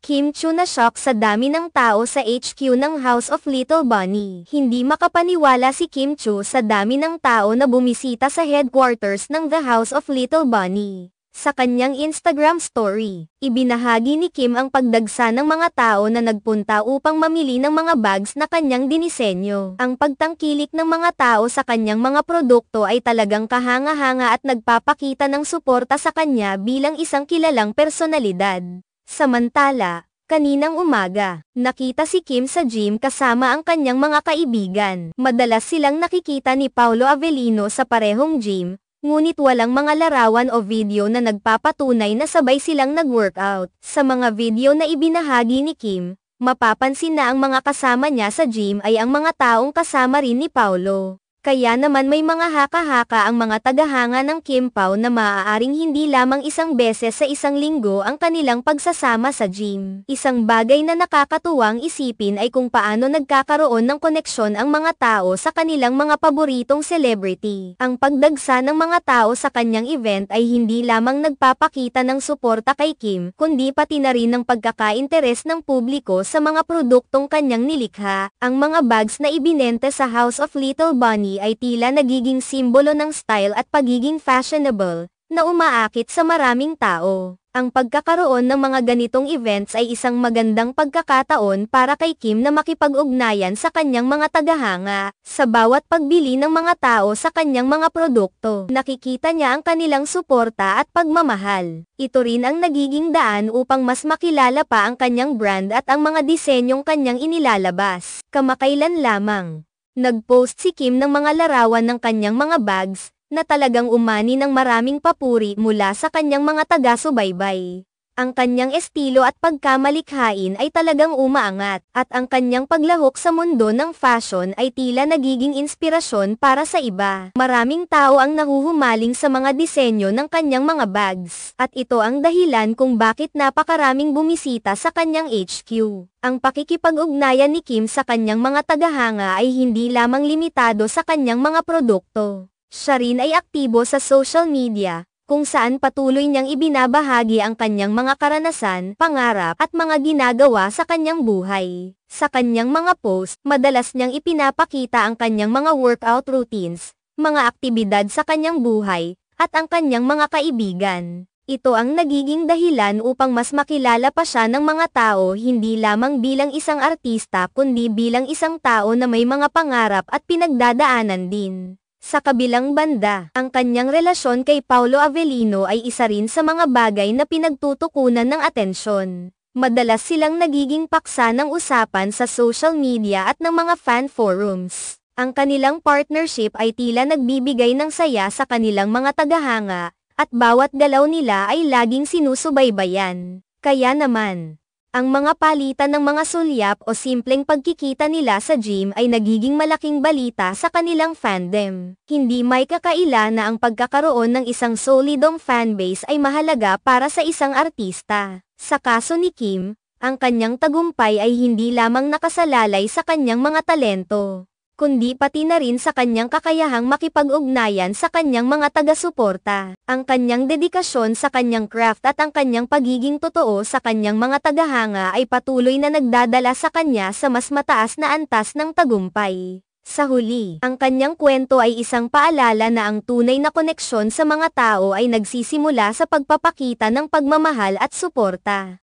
Kim Chiu na-shock sa dami ng tao sa HQ ng House of Little Bunny. Hindi makapaniwala si Kim Chiu sa dami ng tao na bumisita sa headquarters ng The House of Little Bunny. Sa kanyang Instagram story, ibinahagi ni Kim ang pagdagsa ng mga tao na nagpunta upang mamili ng mga bags na kanyang dinisenyo. Ang pagtangkilik ng mga tao sa kanyang mga produkto ay talagang kahanga-hanga at nagpapakita ng suporta sa kanya bilang isang kilalang personalidad. Samantala, kaninang umaga, nakita si Kim sa gym kasama ang kanyang mga kaibigan. Madalas silang nakikita ni Paolo Avellino sa parehong gym, ngunit walang mga larawan o video na nagpapatunay na sabay silang nag-workout. Sa mga video na ibinahagi ni Kim, mapapansin na ang mga kasama niya sa gym ay ang mga taong kasama rin ni Paolo. Kaya naman may mga haka-haka ang mga tagahanga ng Kim Pao na maaaring hindi lamang isang beses sa isang linggo ang kanilang pagsasama sa gym. Isang bagay na nakakatuwang isipin ay kung paano nagkakaroon ng koneksyon ang mga tao sa kanilang mga paboritong celebrity. Ang pagdagsa ng mga tao sa kanyang event ay hindi lamang nagpapakita ng suporta kay Kim, kundi pati na rin ng pagkakainteres ng publiko sa mga produktong kanyang nilikha. Ang mga bags na ibinente sa House of Little Bunny ay tila nagiging simbolo ng style at pagiging fashionable, na umaakit sa maraming tao. Ang pagkakaroon ng mga ganitong events ay isang magandang pagkakataon para kay Kim na makipag-ugnayan sa kanyang mga tagahanga. Sa bawat pagbili ng mga tao sa kanyang mga produkto, nakikita niya ang kanilang suporta at pagmamahal. Ito rin ang nagiging daan upang mas makilala pa ang kanyang brand at ang mga disenyong kanyang inilalabas. Kamakailan lamang, nag-post si Kim ng mga larawan ng kanyang mga bags, na talagang umani ng maraming papuri mula sa kanyang mga taga-subaybay. Ang kanyang estilo at pagkamalikhain ay talagang umaangat, at ang kanyang paglahok sa mundo ng fashion ay tila nagiging inspirasyon para sa iba. Maraming tao ang nahuhumaling sa mga disenyo ng kanyang mga bags, at ito ang dahilan kung bakit napakaraming bumisita sa kanyang HQ. Ang pakikipag-ugnayan ni Kim sa kanyang mga tagahanga ay hindi lamang limitado sa kanyang mga produkto. Siya rin ay aktibo sa social media, kung saan patuloy niyang ibinabahagi ang kanyang mga karanasan, pangarap, at mga ginagawa sa kanyang buhay. Sa kanyang mga post, madalas niyang ipinapakita ang kanyang mga workout routines, mga aktibidad sa kanyang buhay, at ang kanyang mga kaibigan. Ito ang nagiging dahilan upang mas makilala pa siya ng mga tao hindi lamang bilang isang artista kundi bilang isang tao na may mga pangarap at pinagdadaanan din. Sa kabilang banda, ang kanyang relasyon kay Paolo Avellino ay isa rin sa mga bagay na pinagtutukunan ng atensyon. Madalas silang nagiging paksa ng usapan sa social media at ng mga fan forums. Ang kanilang partnership ay tila nagbibigay ng saya sa kanilang mga tagahanga, at bawat galaw nila ay laging sinusubaybayan. Kaya naman, ang mga palitan ng mga sulyap o simpleng pagkikita nila sa gym ay nagiging malaking balita sa kanilang fandom. Hindi may kakaila na ang pagkakaroon ng isang solidong fanbase ay mahalaga para sa isang artista. Sa kaso ni Kim, ang kanyang tagumpay ay hindi lamang nakasalalay sa kanyang mga talento, kundi pati na rin sa kanyang kakayahang makipag-ugnayan sa kanyang mga taga-suporta. Ang kanyang dedikasyon sa kanyang craft at ang kanyang pagiging totoo sa kanyang mga tagahanga ay patuloy na nagdadala sa kanya sa mas mataas na antas ng tagumpay. Sa huli, ang kanyang kwento ay isang paalala na ang tunay na koneksyon sa mga tao ay nagsisimula sa pagpapakita ng pagmamahal at suporta.